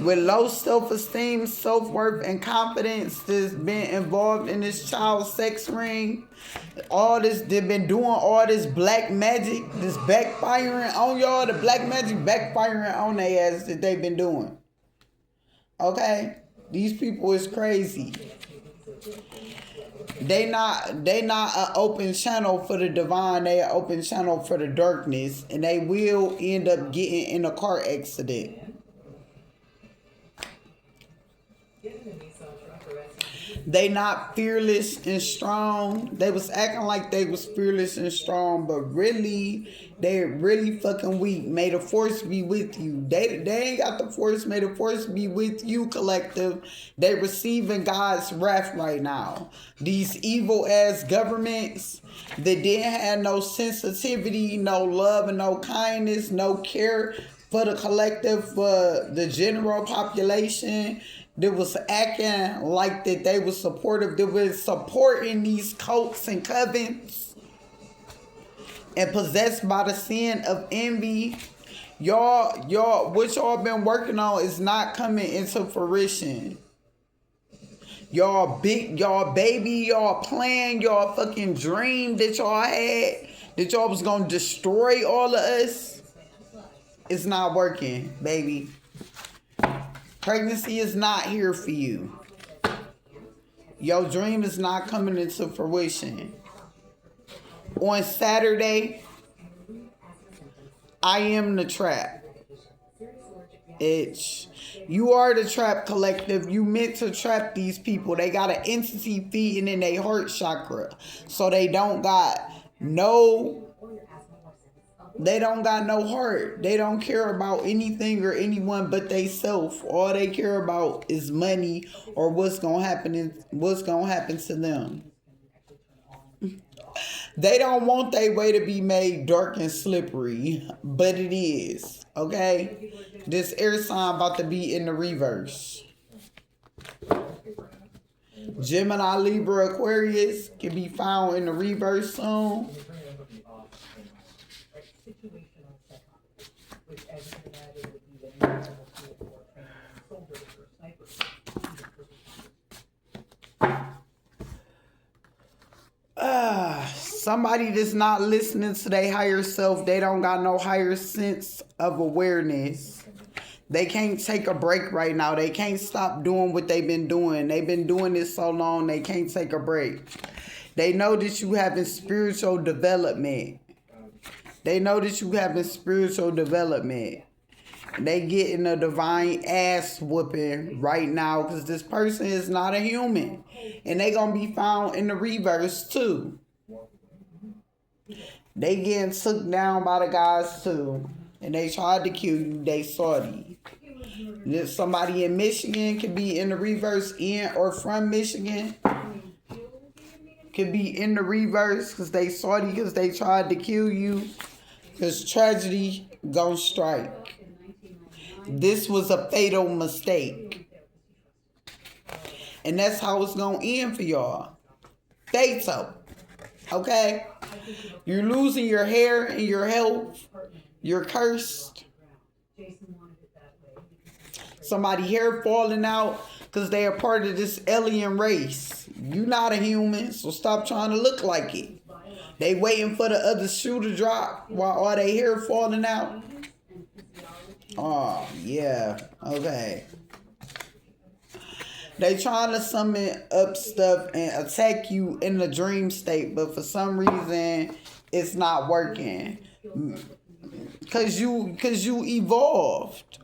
Speaker 1: with low self-esteem, self-worth, and confidence that's been involved in this child sex ring. All this, they've been doing all this black magic, this backfiring on y'all, the black magic backfiring on their ass that they've been doing. Okay? These people is crazy. They not an open channel for the divine, they an open channel for the darkness, and they will end up getting in a car accident. They not fearless and strong. They was acting like they was fearless and strong, but really, they're really fucking weak. May the force be with you. They ain't got the force. May the force be with you, collective. They receiving God's wrath right now. These evil ass governments that didn't have no sensitivity, no love, and no kindness, no care for the collective, for the general population. That was acting like that they was supportive. That was supporting these cults and covens. And possessed by the sin of envy. Y'all, what y'all been working on is not coming into fruition. Y'all baby, y'all plan, y'all fucking dream that y'all had. That y'all was gonna destroy all of us. It's not working, baby. Pregnancy is not here for you. Your dream is not coming into fruition. On Saturday, I am the trap. You are the trap, collective. You meant to trap these people. They got an entity feeding in their heart chakra. So they don't got no heart. They don't care about anything or anyone but they self. All they care about is money or what's gonna happen to them. They don't want their way to be made dark and slippery, but it is. Okay? This air sign about to be in the reverse. Gemini, Libra, Aquarius can be found in the reverse soon. Somebody that's not listening to their higher self, they don't got no higher sense of awareness. They can't take a break right now. They can't stop doing what they've been doing. They've been doing this so long, they can't take a break. They know that you having spiritual development. They know that you having spiritual development. They getting a divine ass whooping right now because this person is not a human. And they gonna be found in the reverse too. They getting took down by the guys too. And they tried to kill you. They sorry. Somebody in Michigan could be in the reverse, in or from Michigan. Could be in the reverse because they salty because they tried to kill you. Because tragedy gonna strike. This was a fatal mistake. And that's how it's gonna end for y'all. Fatal. Okay? You're losing your hair and your health. You're cursed. Somebody hair falling out because they are part of this alien race. You're not a human, so stop trying to look like it. They waiting for the other shoe to drop while all their hair falling out. Oh, yeah. Okay. They trying to summon up stuff and attack you in the dream state, but for some reason, it's not working. Cause you evolved.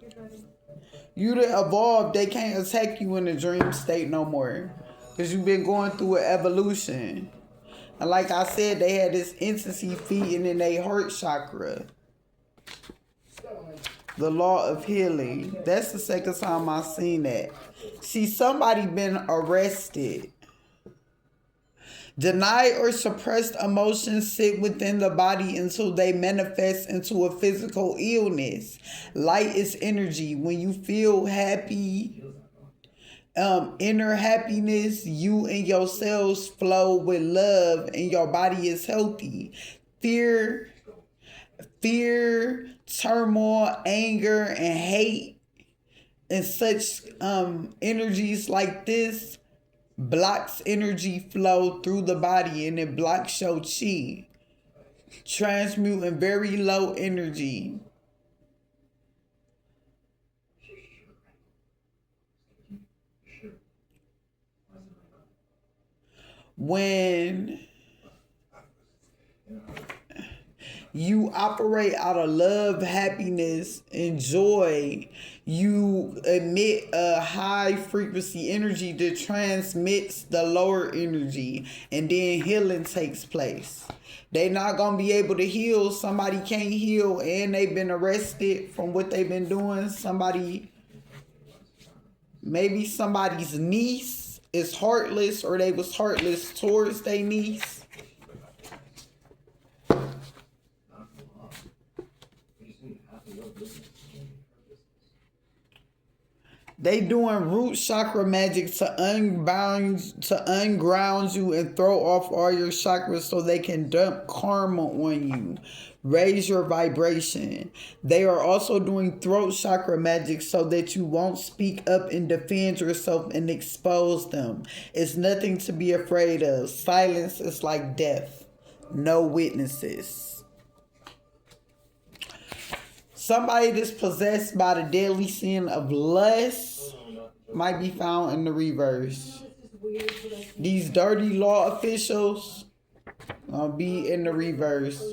Speaker 1: You done evolved. They can't attack you in the dream state no more. Cause you've been going through an evolution. And like I said, they had this entity feeding in their heart chakra. The law of healing. That's the second time I seen that. See, somebody been arrested. Denied or suppressed emotions sit within the body until they manifest into a physical illness. Light is energy. When you feel happy, inner happiness, you and your cells flow with love and your body is healthy. Fear, turmoil, anger, and hate and such energies like this blocks energy flow through the body and it blocks your chi. Transmuting very low energy. When you operate out of love, happiness, and joy, you emit a high frequency energy that transmits the lower energy, and then healing takes place. They not going to be able to heal. Somebody can't heal and they've been arrested from what they've been doing. Maybe somebody's niece is heartless, or they was heartless towards their niece. They doing root chakra magic to unground you and throw off all your chakras so they can dump karma on you. Raise your vibration. They are also doing throat chakra magic so that you won't speak up and defend yourself and expose them. It's nothing to be afraid of. Silence is like death. No witnesses. Somebody that's possessed by the deadly sin of lust might be found in the reverse. These dirty law officials be in the reverse.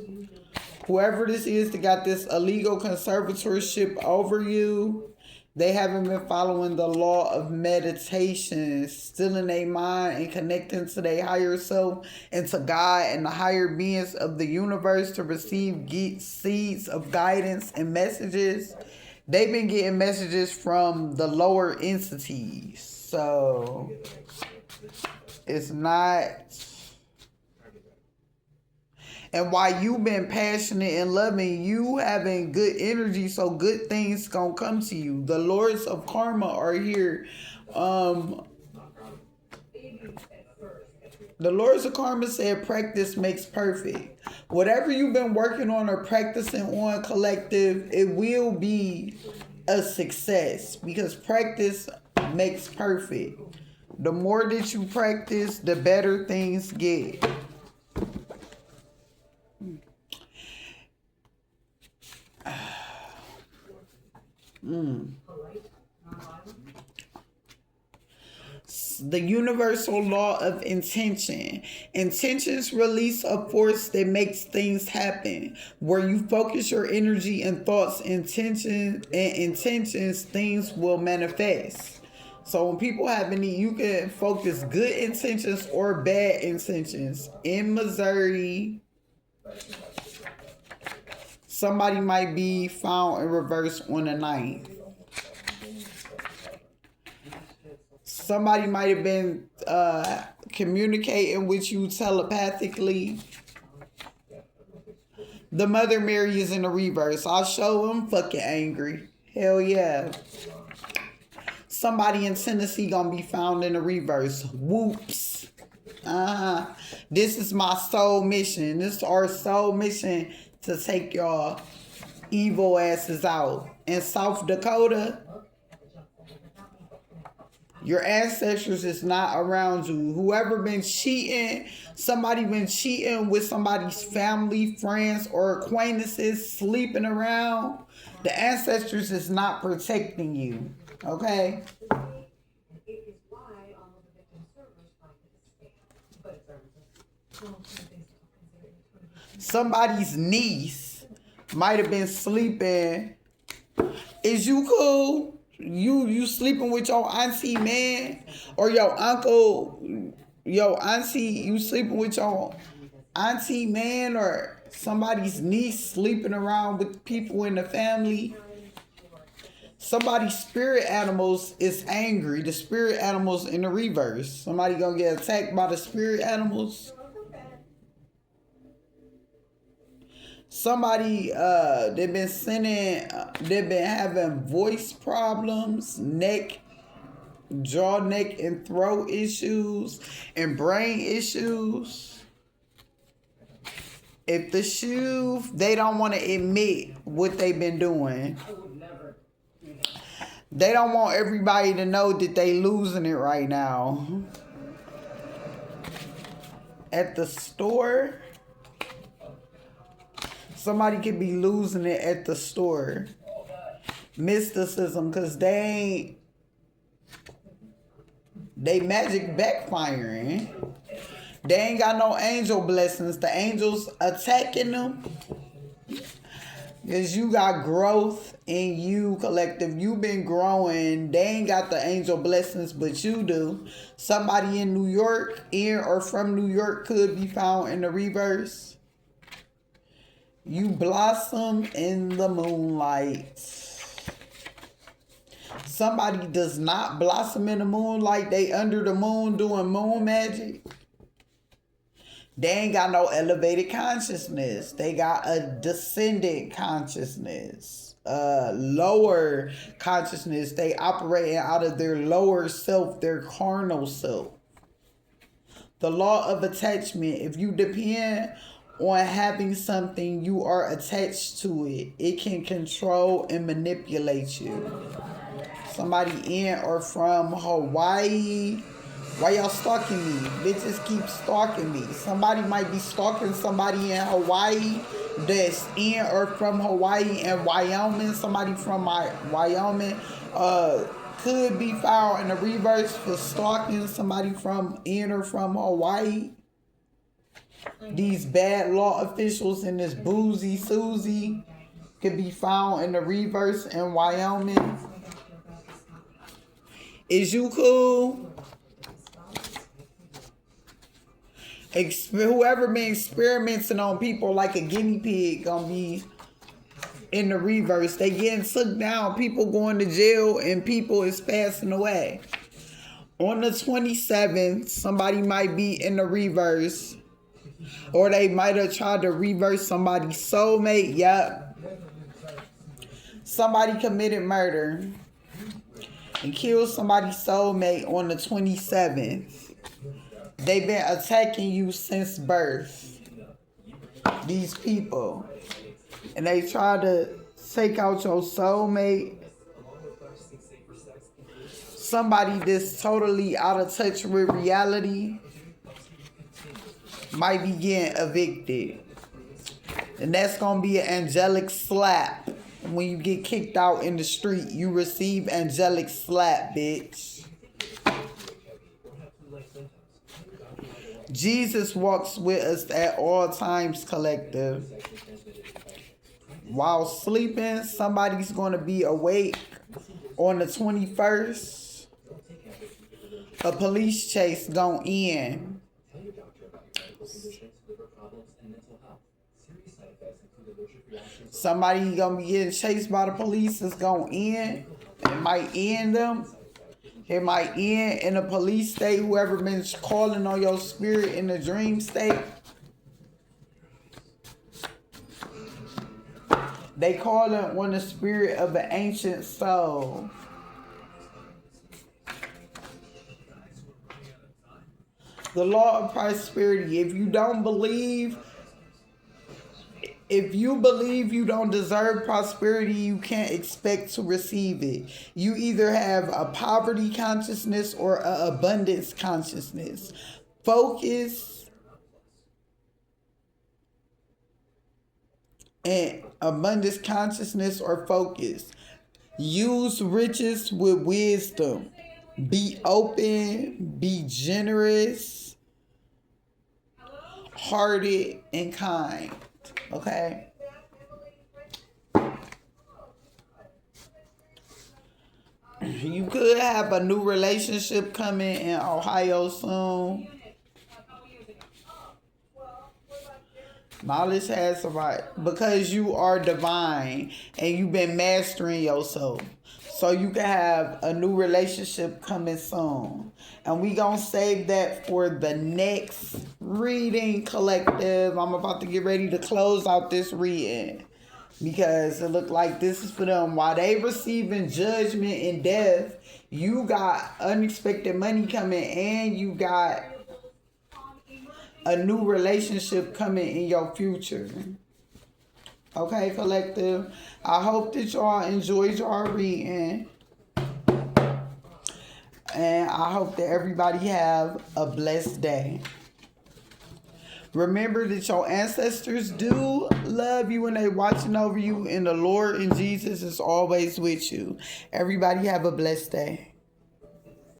Speaker 1: Whoever this is that got this illegal conservatorship over you, they haven't been following the law of meditation, stilling their mind and connecting to their higher self and to God and the higher beings of the universe to receive seeds of guidance and messages. They've been getting messages from the lower entities. So it's not... And while you've been passionate and loving, you having good energy, so good things gonna come to you. The lords of karma are here. The lords of karma said practice makes perfect. Whatever you've been working on or practicing on, collective, it will be a success because practice makes perfect. The more that you practice, the better things get. The universal law of intention. Intentions release a force that makes things happen. Where you focus your energy and thoughts, intentions, things will manifest. So when people have any, you can focus good intentions or bad intentions. In Missouri, somebody might be found in reverse on the 9th. Somebody might have been communicating with you telepathically. The Mother Mary is in the reverse. I'll show them fucking angry. Hell yeah. Somebody in Tennessee gonna be found in the reverse. Whoops. This is my soul mission. This is our soul mission to take y'all evil asses out. In South Dakota, your ancestors is not around you. Whoever been cheating, somebody been cheating with somebody's family, friends, or acquaintances, sleeping around, the ancestors is not protecting you. Okay?
Speaker 3: It is why all of the victim servers find it a scam. But
Speaker 1: Somebody's niece might have been sleeping. Is you cool? You sleeping with your auntie, man? Or your uncle, your auntie, you sleeping with your auntie, man? Or somebody's niece sleeping around with people in the family? Somebody's spirit animals is angry. The spirit animals in the reverse. Somebody gonna get attacked by the spirit animals. Somebody they've been they've been having voice problems, jaw, neck, and throat issues, and brain issues. If the shoe, they don't want to admit what they've been doing. They don't want everybody to know that they losing it right now. At the store, somebody could be losing it at the store. Mysticism, because they magic backfiring. They ain't got no angel blessings. The angels attacking them. Because you got growth in you, collective. You been growing. They ain't got the angel blessings, but you do. Somebody in New York, in or from New York, could be found in the reverse. You blossom in the moonlight. Somebody does not blossom in the moonlight. They under the moon doing moon magic. They ain't got no elevated consciousness. They got a descendant consciousness. Lower consciousness. They operating out of their lower self, their carnal self. The law of attachment. If you depend on having something, you are attached to it. It can control and manipulate you. Somebody in or from Hawaii. Why y'all stalking me? Bitches keep stalking me. Somebody might be stalking somebody in Hawaii that's in or from Hawaii and Wyoming. Somebody from Wyoming could be found in the reverse for stalking somebody from in or from Hawaii. These bad law officials and this boozy Susie could be found in the reverse in Wyoming. Is you cool? Whoever been experimenting on people like a guinea pig gonna be in the reverse. They getting took down. People going to jail and people is passing away. On the 27th, somebody might be in the reverse. Or they might have tried to reverse somebody's soulmate. Yep. Somebody committed murder and killed somebody's soulmate on the 27th. They've been attacking you since birth. These people. And they try to take out your soulmate. Somebody that's totally out of touch with reality might be getting evicted. And that's going to be an angelic slap. When you get kicked out in the street, you receive angelic slap, bitch. Jesus walks with us at all times, collective. While sleeping, somebody's going to be awake on the 21st. A police chase going in. Somebody going to be getting chased by the police is going in. It might end them. It might end in a police state. Whoever been calling on your spirit in a dream state. They call it on the spirit of an ancient soul. The law of prosperity. If you believe you don't deserve prosperity, you can't expect to receive it. You either have a poverty consciousness or an abundance consciousness. Focus and abundance consciousness or focus. Use riches with wisdom. Be open, be generous, hearted, and kind. Okay? You could have a new relationship coming in Ohio soon. Knowledge has arrived because you are divine and you've been mastering yourself. So you can have a new relationship coming soon. And we gonna save that for the next reading, collective. I'm about to get ready to close out this reading. Because it looked like this is for them. While they receiving judgment and death, you got unexpected money coming and you got a new relationship coming in your future. Okay, collective. I hope that y'all enjoyed y'all reading. And I hope that everybody have a blessed day. Remember that your ancestors do love you and they watching over you. And the Lord and Jesus is always with you. Everybody have a blessed day.